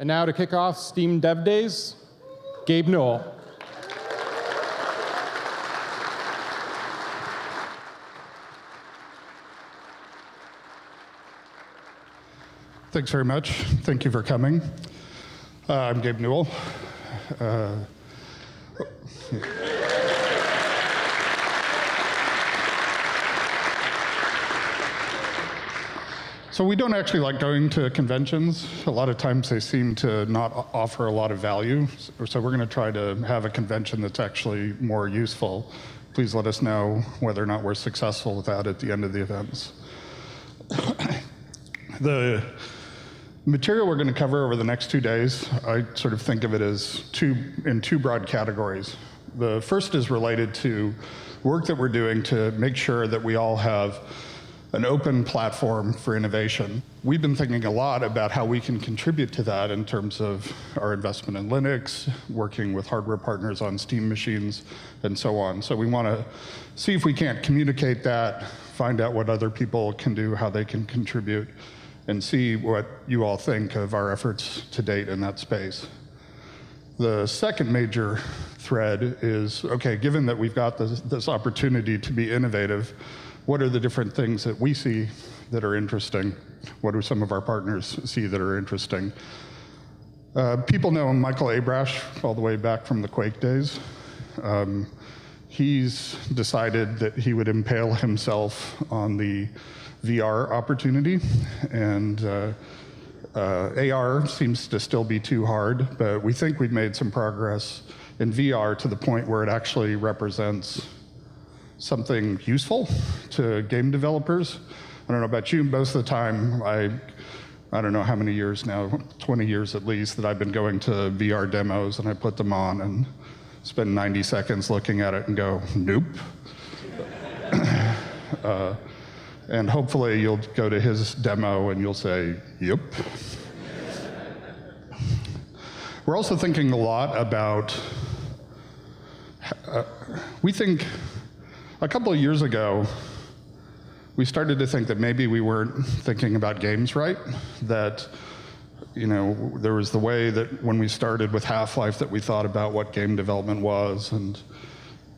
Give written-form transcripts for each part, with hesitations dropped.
And now to kick off Steam Dev Days, Gabe Newell. Thanks very much. Thank you for coming. I'm Gabe Newell. So we don't actually like going to conventions. A lot of times they seem to not offer a lot of value. So we're going to try to have a convention that's actually more useful. Please let us know whether or not we're successful with that at the end of the events. The material we're going to cover over the next 2 days, I sort of think of it as in two broad categories. The first is related to work that we're doing to make sure that we all have an open platform for innovation. We've been thinking a lot about how we can contribute to that in terms of our investment in Linux, working with hardware partners on Steam machines, and so on. So we want to see if we can't communicate that, find out what other people can do, how they can contribute, and see what you all think of our efforts to date in that space. The second major thread is, okay, given that we've got this opportunity to be innovative, what are the different things that we see that are interesting? What do some of our partners see that are interesting? People know Michael Abrash all the way back from the Quake days. He's decided that he would impale himself on the VR opportunity, and AR seems to still be too hard, but we think we've made some progress in VR to the point where it actually represents something useful to game developers. I don't know about you, most of the time, I don't know how many years now, 20 years at least, that I've been going to VR demos and I put them on and spend 90 seconds looking at it and go, nope. And hopefully you'll go to his demo and you'll say, yep. We're also thinking a lot about, we think a couple of years ago, we started to think that maybe we weren't thinking about games right, that there was the way that when we started with Half-Life that we thought about what game development was, and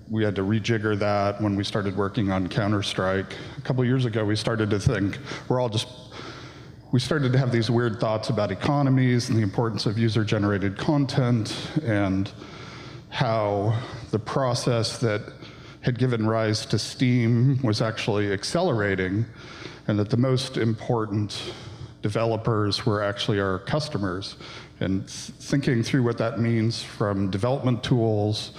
we had to rejigger that when we started working on Counter-Strike. A couple of years ago, we started to think, we started to have these weird thoughts about economies and the importance of user-generated content and how the process that had given rise to Steam was actually accelerating, and that the most important developers were actually our customers. And thinking through what that means from development tools,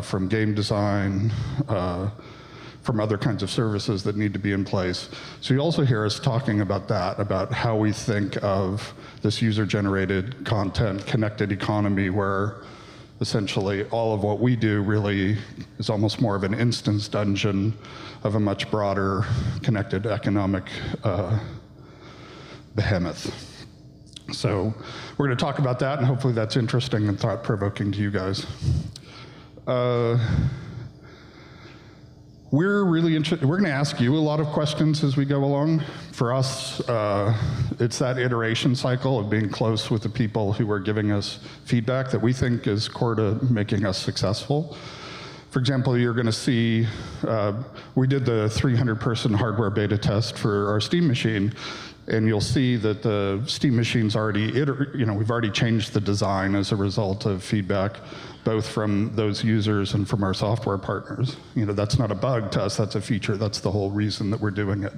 from game design, from other kinds of services that need to be in place. So you also hear us talking about that, about how we think of this user-generated content, connected economy, where essentially all of what we do really is almost more of an instance dungeon of a much broader connected economic behemoth. So we're going to talk about that, and hopefully that's interesting and thought-provoking to you guys. We're really interested. We're going to ask you a lot of questions as we go along. For us, it's that iteration cycle of being close with the people who are giving us feedback that we think is core to making us successful. For example, you're going to see, we did the 300-person hardware beta test for our Steam machine, and you'll see that the Steam machine's already, we've already changed the design as a result of feedback, both from those users and from our software partners. That's not a bug to us, that's a feature. That's the whole reason that we're doing it.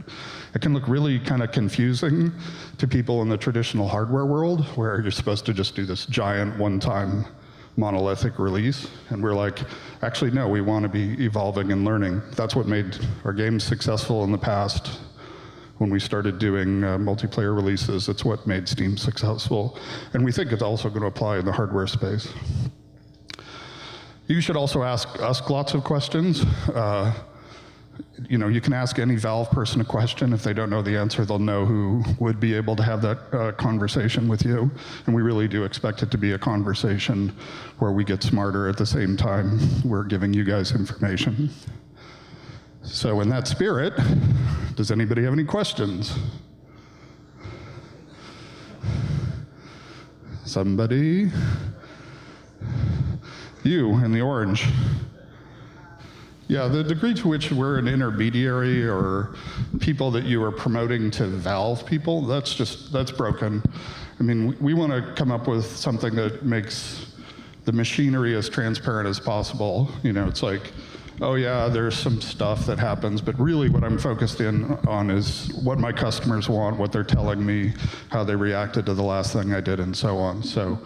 It can look really kind of confusing to people in the traditional hardware world, where you're supposed to just do this giant one-time monolithic release. And we're like, actually, no, we want to be evolving and learning. That's what made our games successful in the past. When we started doing multiplayer releases, it's what made Steam successful. And we think it's also going to apply in the hardware space. You should also ask us lots of questions. You can ask any Valve person a question. If they don't know the answer, they'll know who would be able to have that conversation with you. And we really do expect it to be a conversation where we get smarter at the same time we're giving you guys information. So in that spirit, does anybody have any questions? Somebody? You in the orange. Yeah, the degree to which we're an intermediary or people that you are promoting to Valve people, that's broken. I mean, we want to come up with something that makes the machinery as transparent as possible. You know, it's like, oh yeah, there's some stuff that happens, but really what I'm focused in on is what my customers want, what they're telling me, how they reacted to the last thing I did, and so on. So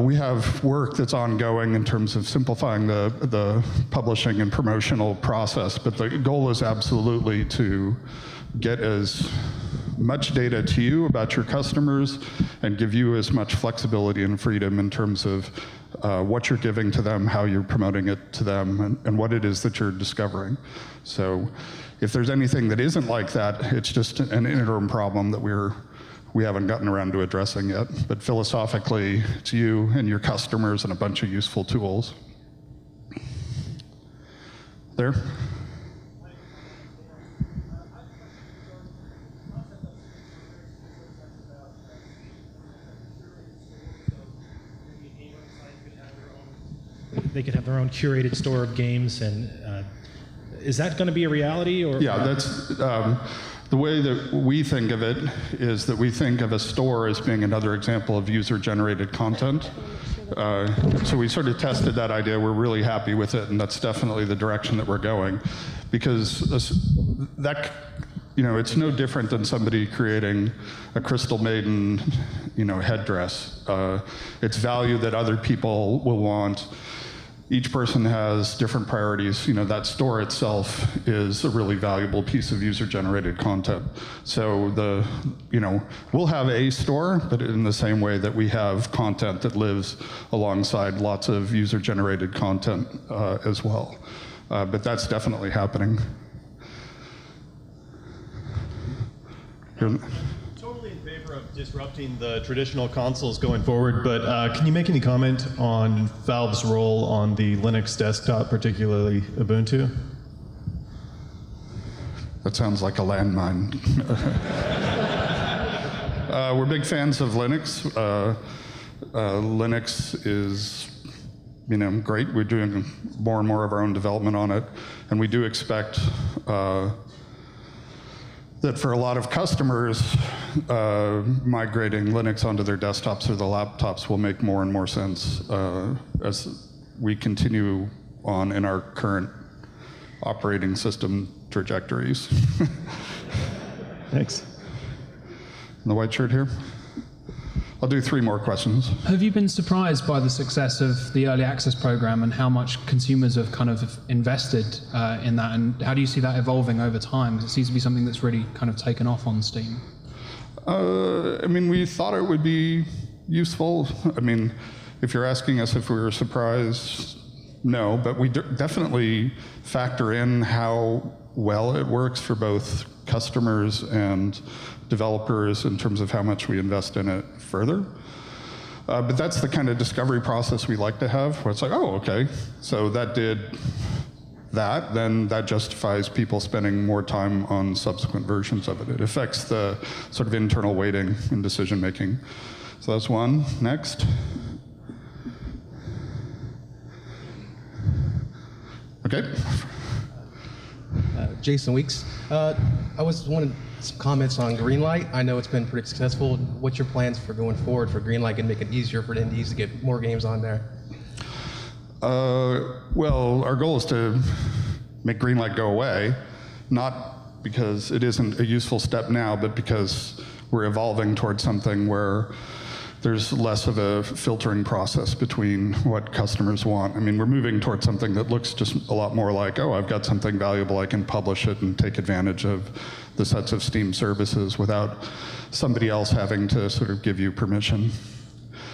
we have work that's ongoing in terms of simplifying the publishing and promotional process, but the goal is absolutely to get as much data to you about your customers and give you as much flexibility and freedom in terms of what you're giving to them, how you're promoting it to them, and what it is that you're discovering. So if there's anything that isn't like that, it's just an interim problem that we haven't gotten around to addressing yet. But philosophically, it's you and your customers and a bunch of useful tools. There? They could have their own curated store of games, and is that going to be a reality? Or yeah, that's the way that we think of it is that we think of a store as being another example of user-generated content. So we sort of tested that idea. We're really happy with it, and that's definitely the direction that we're going, because that, you know, it's no different than somebody creating a Crystal Maiden, you know, headdress. It's value that other people will want. Each person has different priorities. You know, that store itself is a really valuable piece of user-generated content. So you know, we'll have a store, but in the same way that we have content that lives alongside lots of user-generated content as well. But that's definitely happening. Totally in favor of disrupting the traditional consoles going forward, but can you make any comment on Valve's role on the Linux desktop, particularly Ubuntu? That sounds like a landmine. We're big fans of Linux. Linux is, you know, great. We're doing more and more of our own development on it, and we do expect that for a lot of customers, migrating Linux onto their desktops or the laptops will make more and more sense as we continue on in our current operating system trajectories. Thanks. In the white shirt here. I'll do 3 more questions. Have you been surprised by the success of the early access program and how much consumers have kind of invested in that? And how do you see that evolving over time? It seems to be something that's really kind of taken off on Steam. I mean, we thought it would be useful. I mean, if you're asking us if we were surprised, no, but we definitely factor in how well it works for both customers and developers in terms of how much we invest in it further. But that's the kind of discovery process we like to have, where it's like, oh, okay, so that did that, then that justifies people spending more time on subsequent versions of it. It affects the sort of internal weighting and decision making. So that's one. Next. Okay. Jason Weeks. I wanted some comments on Greenlight. I know it's been pretty successful. What's your plans for going forward for Greenlight and make it easier for attendees to get more games on there? Well, our goal is to make Greenlight go away, not because it isn't a useful step now, but because we're evolving towards something where there's less of a filtering process between what customers want. I mean, we're moving towards something that looks just a lot more like, oh, I've got something valuable, I can publish it and take advantage of the sets of Steam services without somebody else having to sort of give you permission.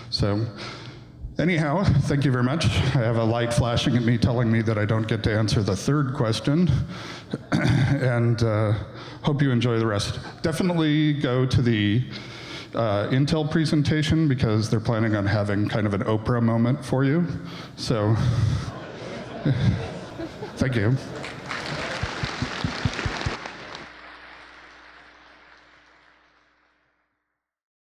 So anyhow, thank you very much. I have a light flashing at me telling me that I don't get to answer the 3rd question, and hope you enjoy the rest. Definitely go to the Intel presentation because they're planning on having kind of an Oprah moment for you. So, thank you.